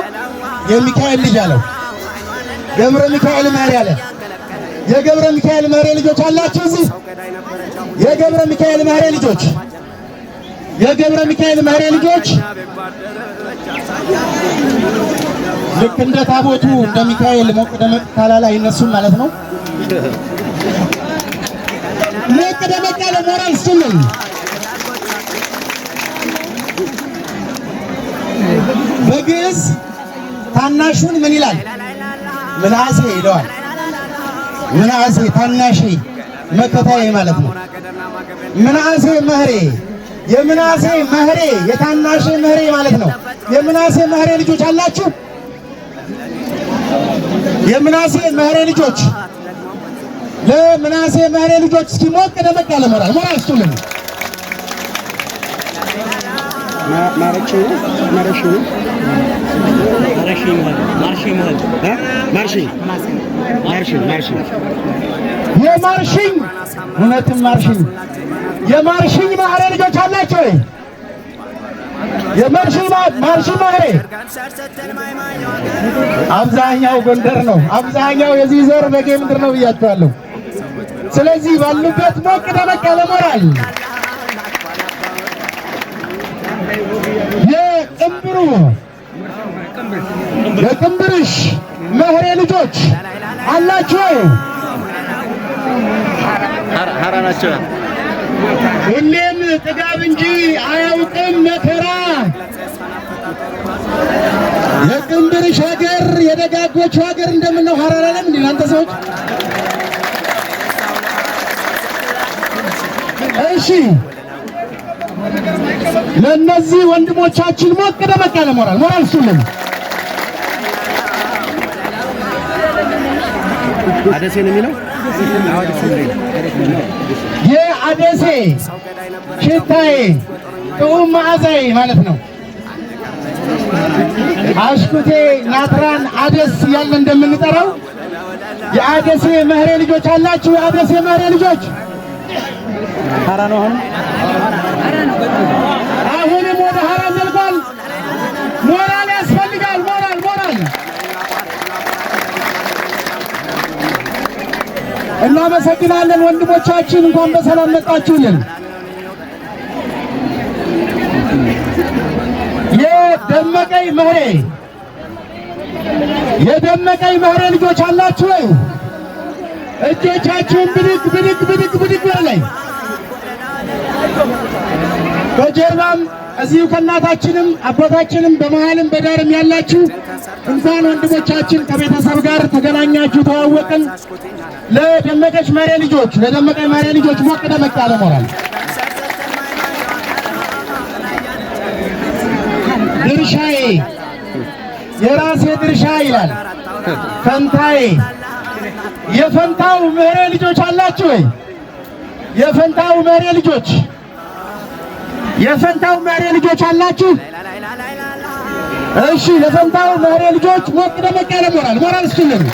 የሚካኤል ልጅ አለው። ገብረ ሚካኤል መህሬ አለ። የገብረ ሚካኤል መህሬ ልጆች አላችሁ እዚህ? የገብረ ሚካኤል መህሬ ልጆች የገብረ ሚካኤል መህሬ ልጆች ልክ እንደ ታቦቱ እንደ ሚካኤል ሞቅ ደመቅ ካላላ አይነሱም ማለት ነው። ሞቅ ደመቅ ያለ ሞራል ስጡልን። በግዕዝ ታናሹን ምን ይላል? ምናሴ ይለዋል። ምናሴ ታናሼ መከታዬ ማለት ነው። ምናሴ መህሬ የምናሴ መህሬ የታናሼ መህሬ ማለት ነው። የምናሴ መህሬ ልጆች አላችሁ? የምናሴ መህሬ ልጆች ለምናሴ መህሬ ልጆች እስኪ ሞቅ ደመቅ ያለ ሞራል ስጡልን። የማርሽኝ እውነትም ማርሽኝ የማርሽኝ መህሬ ልጆች አላችሁ ወይ? የማርሽኝ መህሬ አብዛኛው ጎንደር ነው። አብዛኛው የዚህ ዘር በጌ ምድር ነው ብያችኋለሁ። ስለዚህ ባሉበት ሞቅ ደመቅ ያለ ሞራል የቅንብርሽ መህሬ ልጆች አላችሁ? ሀራ ናቸው። ሁሌም ጥጋብ እንጂ አያውቅም መከራ። የቅንብርሽ ሀገር የደጋጎቹ ሀገር እንደምነው ሀራ አላለም እንዴ እናንተ ሰዎች? እሺ ለነዚህ ወንድሞቻችን ሞቅ ደመቅ ያለ ሞራል ስጡልን። አደሴ ነው የሚለው የአደሴ ሽታዬ ጥዑም መዓዛዬ ማለት ነው። አሽኩቴ ናትራን አደስ ያለ እንደምንጠራው የአደሴ መህሬ ልጆች አላችሁ? የአደሴ መህሬ ልጆች ሀራ ነው። አሁንም ወደ ሀራ ዘልቋል። ሞራል ያስፈልጋል። ሞራል እናመሰግናለን ወንድሞቻችን፣ እንኳን በሰላም መጣችሁልን። የደመቀኝ መህሬ ልጆች አላችሁ ወይ? እጆቻችሁን ብድግ በላይ በጀርባም እዚሁ ከእናታችንም አባታችንም በመሃልም በዳርም ያላችሁ እንኳን ወንድሞቻችን ከቤተሰብ ጋር ተገናኛችሁ፣ ተዋወቅን። ለደመቀኝ መህሬ ልጆች ሞቅ ደመቅ ያለ ሞራል። ድርሻዬ የራሴ ድርሻ ይላል ፈንታዬ። የፈንታው መህሬ ልጆች አላችሁ ወይ? የፈንታው መህሬ ልጆች አላችሁ? እሺ ለፈንታው መህሬ ልጆች ሞቅ ደመቅ ያለ ሞራል ስጡልን።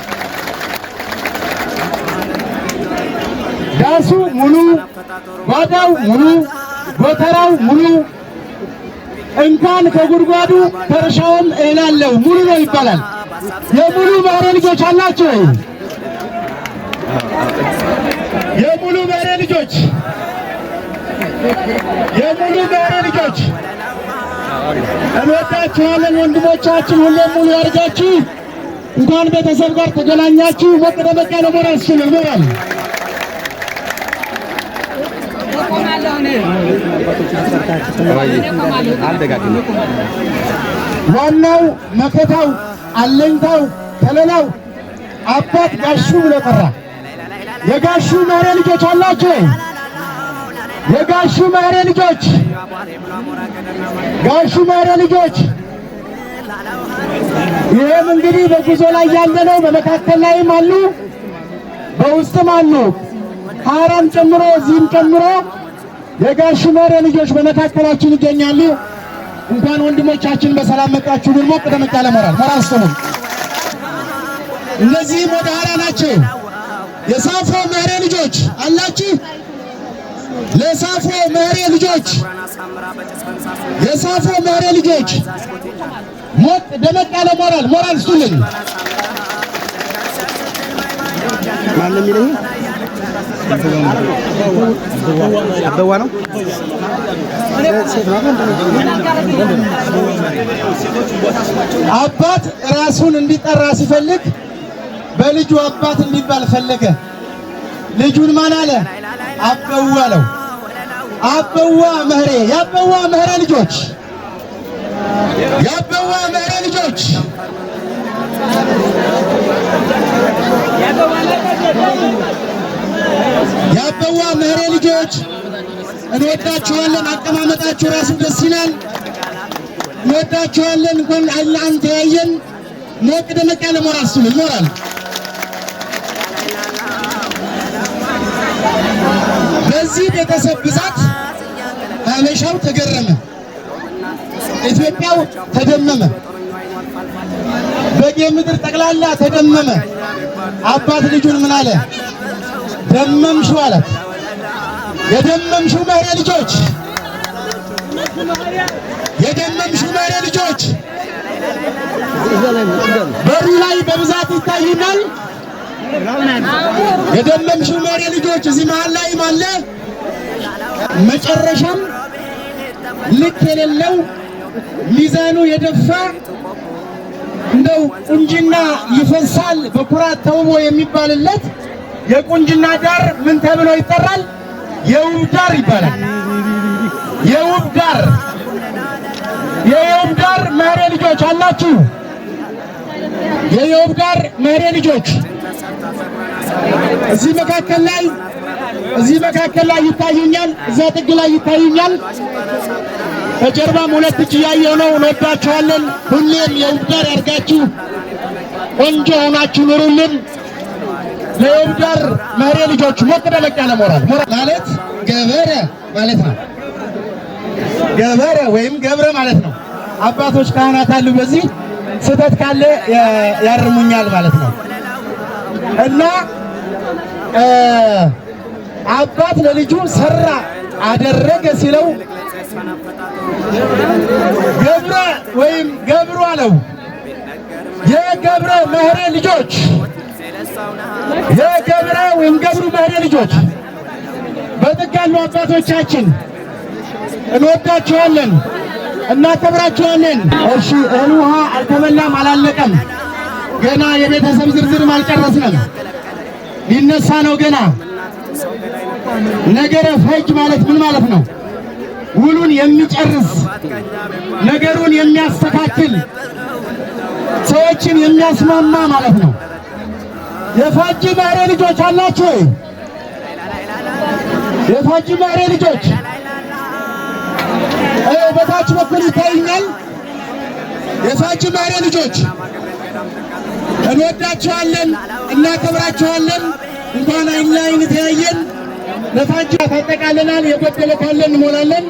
ዳሱ ሙሉ፣ ጓዳው ሙሉ፣ ጎተራው ሙሉ፣ እንኳን ከጉድጓዱ ከእርሻውም እህላለው ሙሉ ነው ይባላል። የሙሉ መህሬ ልጆች አላችሁ ወይ? የሙሉ መህሬ ልጆች እንወዳችኋለን ወንድሞቻችን። ሁሌም ሙሉ ያርጋችሁ። እንኳን ቤተሰብ ጋር ተገናኛችሁ። ሞቅ ደመቅ ያለ ሞራል ስጡልን። ዋናው መከታው አለኝታው ከለላው አባት ጋሹ ብሎ ጠራ። የጋሹ መህሬ ልጆች አላችሁ? የጋሹ መህሬ ልጆች ይህም እንግዲህ በጉዞ ላይ ያለ ነው። በመካከል ላይም አሉ፣ በውስጥም አሉ። ሀራም ጨምሮ እዚህም ጨምሮ የጋሹ መህሬ ልጆች በመካከላችን ይገኛሉ። እንኳን ወንድሞቻችን በሰላም መጣችሁ። ሞቅ ደመቅ ያለ ሞራል ስጡልን። እነዚህም ወደ ሀራ ናቸው። የሳፎ መህሬ ልጆች አላችሁ? ለሳፎ መህሬ ልጆች ሞቅ ደመቅ ያለ ሞራል ስጡልን። ማን ነው የሚለኝ? አበዋ ነው። አባት ራሱን እንዲጠራ ሲፈልግ በልጁ አባት እንዲባል ፈለገ። ልጁን ማን አለ? አበዋ አለው። አበዋ ምህሬ፣ የአበዋ ምህሬ ልጆች፣ የአበዋ ምህሬ ልጆች፣ የአበዋ ምህሬ ልጆች እንወዳችኋለን። አቀማመጣችሁ ራሱ ደስ ይላል። እንወዳችኋለን። እንኳን አንተ ያየን ሞቅ ደመቅ ያለ ሞራል እሱ ሞራል በዚህ ቤተሰብ ብዛት ሀበሻው ተገረመ፣ ኢትዮጵያው ተደመመ፣ በጌ ምድር ጠቅላላ ተደመመ። አባት ልጁን ምን አለ? ደመምሽው አላት። የደመምሽው ምህሬ ልጆች፣ የደመምሽው ምህሬ ልጆች በሩ ላይ በብዛት ይታዩናል። የደመምሽው ምህሬ ልጆች እዚህ መሀል ላይ አለ። መጨረሻም ልክ የሌለው ሚዛኑ የደፋ እንደው ቁንጅና ይፈሳል በኩራት ተውቦ የሚባልለት የቁንጅና ዳር ምን ተብሎ ይጠራል? የውብ ዳር ይባላል። የውብ ዳር፣ የውብ ዳር ምህሬ ልጆች አላችሁ። የውብ ዳር ምህሬ ልጆች እዚህ መካከል ላይ ይታዩኛል። እዛ ጥግ ላይ ይታዩኛል። በጀርባም ሁለት እጅ እያየሁ ነው። እንወዳችኋለን። ሁሌም የውብ ዳር ያድርጋችሁ። ቆንጆ ሆናችሁ ኑሩልን። ለውብ ዳር ምህሬ ልጆች ሞቅ ደመቅ ያለ ሞራል ማለት ገበረ ማለት ነው። ገበረ ወይም ገብረ ማለት ነው። አባቶች ካህናት አሉ። በዚህ ስህተት ካለ ያርሙኛል ማለት ነው። እና አባት ለልጁ ሰራ አደረገ ሲለው ገብረ ወይም ገብሩ አለው። የገብረ ምህሬ ልጆች፣ የገብረ ወይም ገብሩ ምህሬ ልጆች በጥግ ያሉ አባቶቻችን እንወዳችኋለን፣ እናከብራችኋለን። እሺ እህል ውሃ አልተበላም፣ አላለቀም። ገና የቤተሰብ ዝርዝርም አልጨረስንም። ሊነሳ ነው ገና። ነገረ ፈጅ ማለት ምን ማለት ነው? ውሉን የሚጨርስ ነገሩን የሚያስተካክል ሰዎችን የሚያስማማ ማለት ነው። የፋጅ ምህሬ ልጆች አላችሁ? የፋጅ ምህሬ ልጆች በታች በኩል ይታይኛል። የፋጅ ምህሬ ልጆች እንወዳችኋለን፣ እናከብራችኋለን። እንኳን አይን ለአይን ተያየን። ለፋጅ ታጠቃለናል። የጎደለ ካለ እንሞላለን።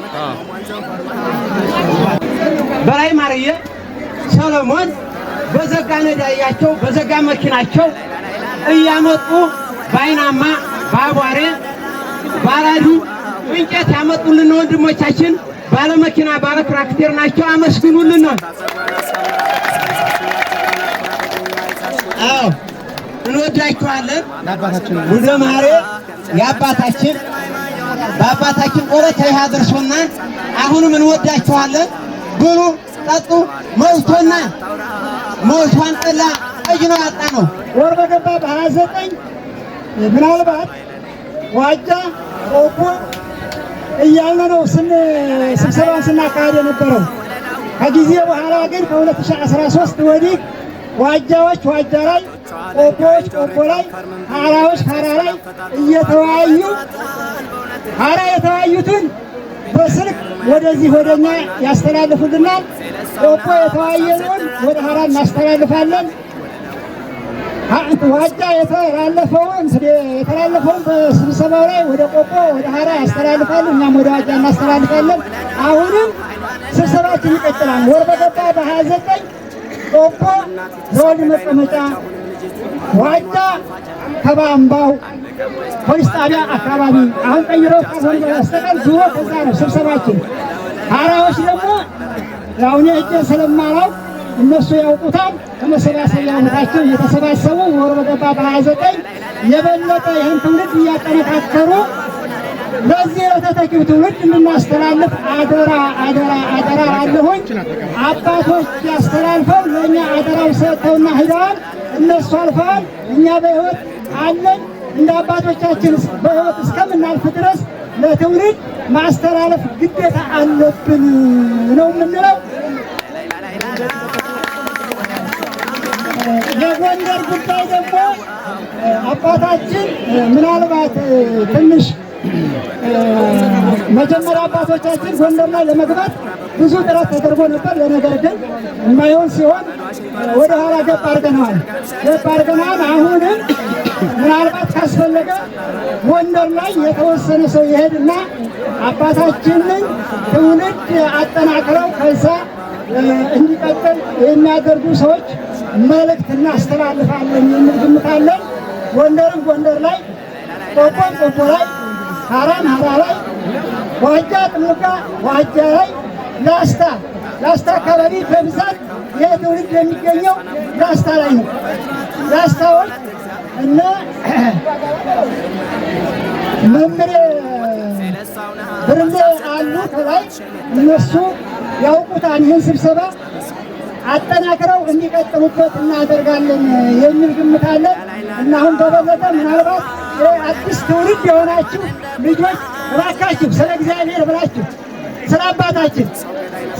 በላይ ማርየ ሰሎሞን በዘጋ ነዳያቸው በዘጋ መኪናቸው እያመጡ በአይናማ በአቧሬ ባራዱ እንጨት ያመጡልን ወንድሞቻችን ባለ መኪና ባለ ትራክተር ናቸው። አመስግኑልን ነው። አዎ እንወዳችኋለን። ወደ ማሬ የአባታችን በአባታችን ቆረታ ይሃ ደርሶና አሁንም እንወዳችኋለን። ብሉ ጠጡ። ሞልቶና ሞልቷን ጠላ ጠጅ ነው ያጣ ነው። ወር በገባ በ29 ምናልባት ዋጃ ቆቦ እያልን ነው ስብሰባን ስናካሄድ የነበረው። ከጊዜ በኋላ ግን ከ2013 ወዲህ ዋጃዎች ዋጃ ላይ፣ ቆቦዎች ቆቦ ላይ፣ ሀራዎች ሀራ ላይ እየተወያዩ ሀራ የተወያዩትን በስልክ ወደዚህ ወደኛ ያስተላልፉልናል። ቆቦ የተወያየነውን ወደ ሀራ እናስተላልፋለን። ዋጃ የተላለፈውን በስብሰባው ላይ ወደ ቆቦ ወደ ሀራ ያስተላልፋሉ። እኛም ወደ ዋጃ እናስተላልፋለን። አሁንም ስብሰባችን ይቀጥላል። ወር በገባ በ29 ቆቦ ዘወልድ መቀመጫ፣ ዋጃ ከባምባው ፖሊስ ጣቢያ አካባቢ አሁን ቀይረው ካልሆነ በስተቀር ዙሮ ከዛ ነው ስብሰባችን። ሀራዎች ደግሞ ያው እኔ እጄ ስለማላውቅ እነሱ ያውቁታል። ከመሰባሰቢያ ቦታቸው እየተሰባሰቡ ወር በገባ በ29 የበለጠ ይህን ትውልድ እያጠነካከሩ ለዚህ ለተተኪው ትውልድ እንድናስተላልፍ አደራ አደራ አደራ አለሁኝ። አባቶች ያስተላልፈው ለእኛ አደራው ሰጥተውና ሂደዋል። እነሱ አልፈዋል፣ እኛ በሕይወት አለን። እንደ አባቶቻችን በሕይወት እስከምናልፍ ድረስ ለትውልድ ማስተላለፍ ግዴታ አለብን ነው የምንለው። የጎንደር ጉዳይ ደግሞ አባታችን ምናልባት ትንሽ መጀመሪያ አባቶቻችን ጎንደር ላይ ለመግባት ብዙ ጥረት ተደርጎ ነበር። ለነገር ግን የማይሆን ሲሆን ወደ ኋላ ገብ አድርገናል። አሁንም ምናልባት ካስፈለገ ጎንደር ላይ የተወሰነ ሰው ይሄድና አባታችንን ትውልድ አጠናክረው ከዛ እንዲቀጥል የሚያደርጉ ሰዎች መልእክት እናስተላልፋለን የሚል ግምት አለን። ጎንደርም ጎንደር ላይ፣ ቆቦም ቆቦ ላይ፣ ሀራም ሀራ ላይ፣ ዋጃ ጥሙጋ ዋጃ ላይ፣ ላስታ አካባቢ በብዛት ይህ ትውልድ የሚገኘው ላስታ ላይ ነው። ላስታዎች እና መምሬ ብርሌ አሉ ከላይ እነሱ ያውቁታል። ይህን ስብሰባ አጠናክረው እንዲቀጥሉበት እናደርጋለን የሚል ግምት አለን እና አሁን በበለጠ ምናልባት አዲስ ትውልድ የሆናችሁ ልጆች እባካችሁ ስለ እግዚአብሔር ብላችሁ ስለ አባታችን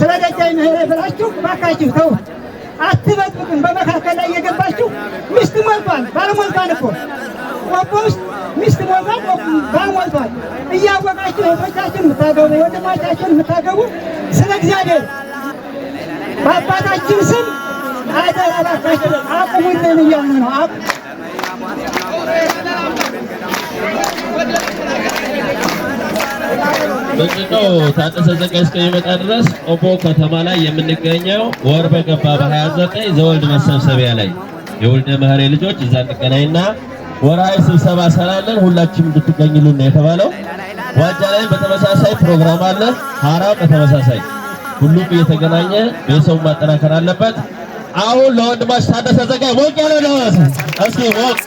ስለ ደጃይ ምህረት ብላችሁ እባካችሁ ተው፣ አትበጥብጡን። በመካከል ላይ የገባችሁ ሚስት ሞልቷል፣ ባል ሞልቷል እኮ ቆቦ ውስጥ ሚስት ሞልቷል፣ ባል ሞልቷል። እያወቃችሁ እህቶቻችን የምታገቡ ወንድሞቻችን የምታገቡ ስለ እግዚአብሔር በአባታችን ስም አደራ እባካችሁ አቁሙልን እያልን ነው። በጭነው ታደሰ ዘጋይ እስከሚመጣ ድረስ ቆቦ ከተማ ላይ የምንገኘው ወር በገባ በ29 ዘወልድ መሰብሰቢያ ላይ የወልደ መህሬ ልጆች እዛ እንገናኝና ወራዊ ስብሰባ ሰላለን ሁላችንም እንድትገኙልን ነው የተባለው። ዋጃ ላይ በተመሳሳይ ፕሮግራም አለ። ሀራ በተመሳሳይ ሁሉም እየተገናኘ ቤተሰቡ ማጠናከር አለበት። አሁን ለወንድማች ታደሰ ዘጋይ ሞቅ ያለ ነው። እስኪ ሞቅ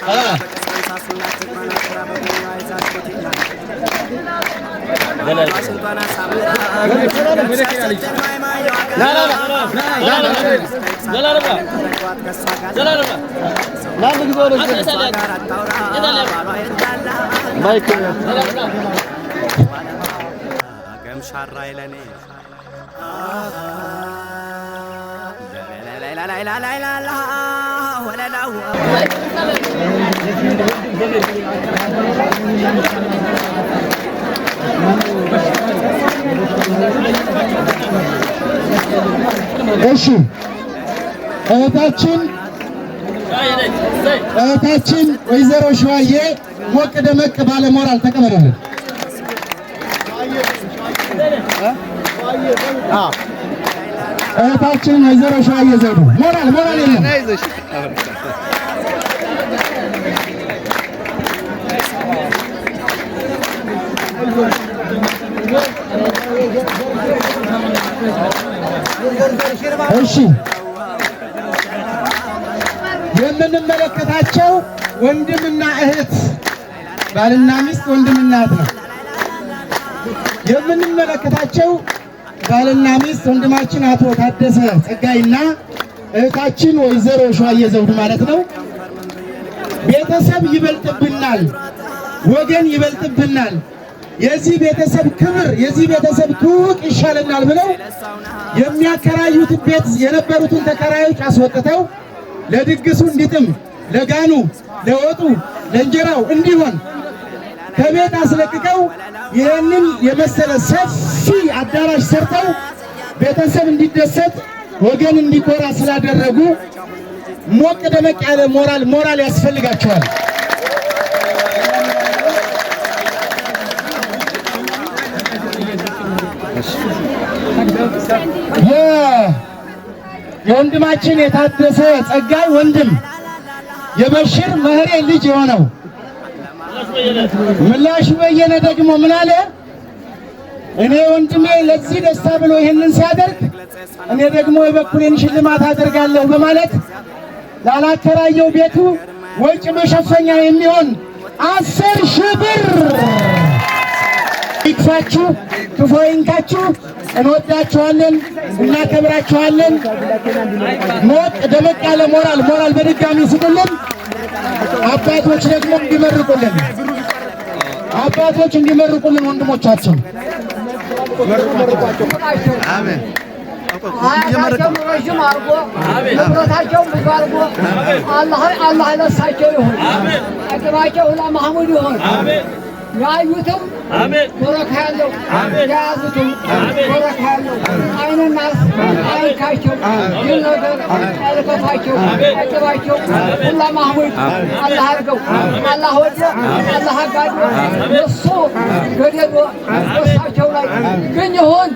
እሺ እህታችን ወይዘሮ ሸዋዬ ሞቅ ደመቅ ባለ ሞራል ተቀበሉልን። እህታችን ወይዘሮ ሸዋዬ ዘውዱ ሞራል የለም። እሺ የምንመለከታቸው ወንድምና እህት ባልና ሚስት ወንድምና እህት ነው የምንመለከታቸው። ባልና ሚስት ወንድማችን አቶ ታደሰ ጸጋይና እህታችን ወይዘሮ ሸዋዬ ዘውዱ ማለት ነው። ቤተሰብ ይበልጥብናል፣ ወገን ይበልጥብናል፣ የዚህ ቤተሰብ ክብር የዚህ ቤተሰብ ትውቅ ይሻለናል ብለው የሚያከራዩት ቤት የነበሩትን ተከራዮች አስወጥተው ለድግሱ እንዲጥም ለጋኑ ለወጡ ለእንጀራው እንዲሆን ከቤት አስለቅቀው ይህንን የመሰለ ሰፊ አዳራሽ ሰርተው ቤተሰብ እንዲደሰት ወገን እንዲኮራ ስላደረጉ ሞቅ ደመቅ ያለ ሞራል ያስፈልጋቸዋል። የወንድማችን የታደሰ ጸጋይ ወንድም የበሽር መህሬ ልጅ የሆነው ምላሹ በየነ ደግሞ ምን አለ? እኔ ወንድሜ ለዚህ ደስታ ብሎ ይህንን ሲያደርግ እኔ ደግሞ የበኩሌን ሽልማት አደርጋለሁ በማለት ላላከራየው ቤቱ ወጪ መሸፈኛ የሚሆን 10,000 ብር ይክፋችሁ፣ ክፉ አይንካችሁ። እንወዳችኋለን፣ እናከብራችኋለን። ሞቅ ደመቅ ያለ ሞራል በድጋሚ ስጡልን። አባቶች ደግሞ እንዲመርቁልን ወንድሞቻችን አሜን። አያታቸውን ረዥም አድርጎ ንብረታቸውን ብዙ አድርጎ አላህ ለሳቸው ይሁን። አቅባቸው ለማህሙድ ይሁን። ያዩትም በረካ ያለው የያዙትም በረካ ያለው አይንናስ አይንካቸው፣ ይህ ነገር አይልከፋቸው፣ አቅባቸው ሁላ ማህሙድ አላህ አድርገው። አላህ ወደ አላህ አጋዶ እሱ ገደሎ በሳቸው ላይ ግን ይሁን